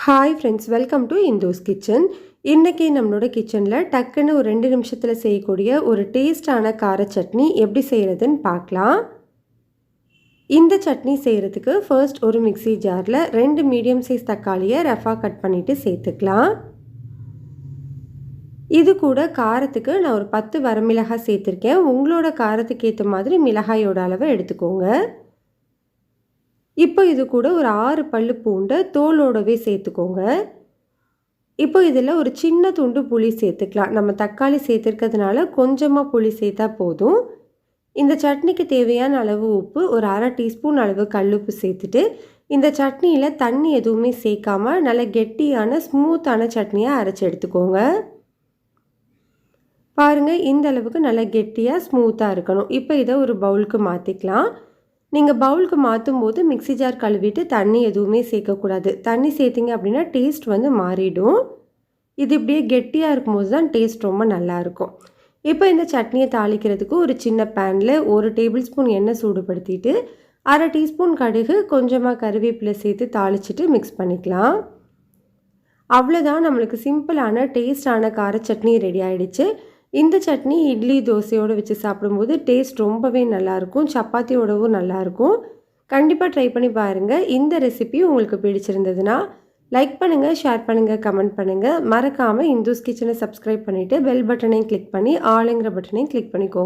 Hi friends, welcome to Indu's kitchen. இன்றைக்கி நம்மளோட கிச்சனில் டக்குன்னு ஒரு 2 நிமிஷத்தில் செய்யக்கூடிய ஒரு டேஸ்டான கார சட்னி எப்படி செய்கிறதுன்னு பார்க்கலாம். இந்த சட்னி செய்கிறதுக்கு ஃபர்ஸ்ட் ஒரு மிக்ஸி ஜாரில் 2 மீடியம் சைஸ் தக்காளியை ரஃபாக கட் பண்ணிவிட்டு சேர்த்துக்கலாம். இது கூட காரத்துக்கு நான் ஒரு 10 வரமிளகாய் சேர்த்துருக்கேன். உங்களோட காரத்துக்கு ஏற்ற மாதிரி மிளகாயோட அளவை எடுத்துக்கோங்க. இப்போ இது கூட ஒரு 6 பல்லு பூண்டை தோலோடவே சேர்த்துக்கோங்க. இப்போ இதில் ஒரு சின்ன துண்டு புளி சேர்த்துக்கலாம். நம்ம தக்காளி சேர்த்துருக்கிறதுனால கொஞ்சமாக புளி சேர்த்தா போதும். இந்த சட்னிக்கு தேவையான அளவு உப்பு, ஒரு 1/2 டீஸ்பூன் அளவு கல்லுப்பு சேர்த்துட்டு இந்த சட்னியில் தண்ணி எதுவுமே சேர்க்காமல் நல்ல கெட்டியான ஸ்மூத்தான சட்னியாக அரைச்சி எடுத்துக்கோங்க. பாருங்கள், இந்த அளவுக்கு நல்லா கெட்டியாக ஸ்மூத்தாக இருக்கணும். இப்போ இதை ஒரு பவுலுக்கு மாற்றிக்கலாம். நீங்கள் பவுலுக்கு மாற்றும் போது மிக்ஸி ஜார் கழுவிட்டு தண்ணி எதுவுமே சேர்க்கக்கூடாது. தண்ணி சேர்த்திங்க அப்படின்னா டேஸ்ட் மாறிடும். இது இப்படியே கெட்டியாக இருக்கும்போது தான் டேஸ்ட் ரொம்ப நல்லாயிருக்கும். இப்போ இந்த சட்னியை தாளிக்கிறதுக்கு ஒரு சின்ன பேனில் 1 டேபிள் ஸ்பூன் எண்ணெய் சூடுபடுத்திட்டு 1/2 டீஸ்பூன் கடுகு, கொஞ்சமாக கருவேப்பிலை சேர்த்து தாளிச்சிட்டு மிக்ஸ் பண்ணிக்கலாம். அவ்வளோதான், நம்மளுக்கு சிம்பிளான டேஸ்டான கார சட்னி ரெடி ஆகிடுச்சு. இந்த சட்னி இட்லி, தோசையோடு வச்சு சாப்பிடும்போது டேஸ்ட் ரொம்பவே நல்லாயிருக்கும். சப்பாத்தியோடவும் நல்லாயிருக்கும். கண்டிப்பாக ட்ரை பண்ணி பாருங்கள். இந்த ரெசிபி உங்களுக்கு பிடிச்சிருந்ததுன்னா லைக் பண்ணுங்கள், ஷேர் பண்ணுங்கள், கமெண்ட் பண்ணுங்கள். மறக்காமல் இந்துஸ் கிச்சனை சப்ஸ்கிரைப் பண்ணிவிட்டு பெல் பட்டனையும் கிளிக் பண்ணி ஆளுங்கிற பட்டனையும் கிளிக் பண்ணிக்கோங்க.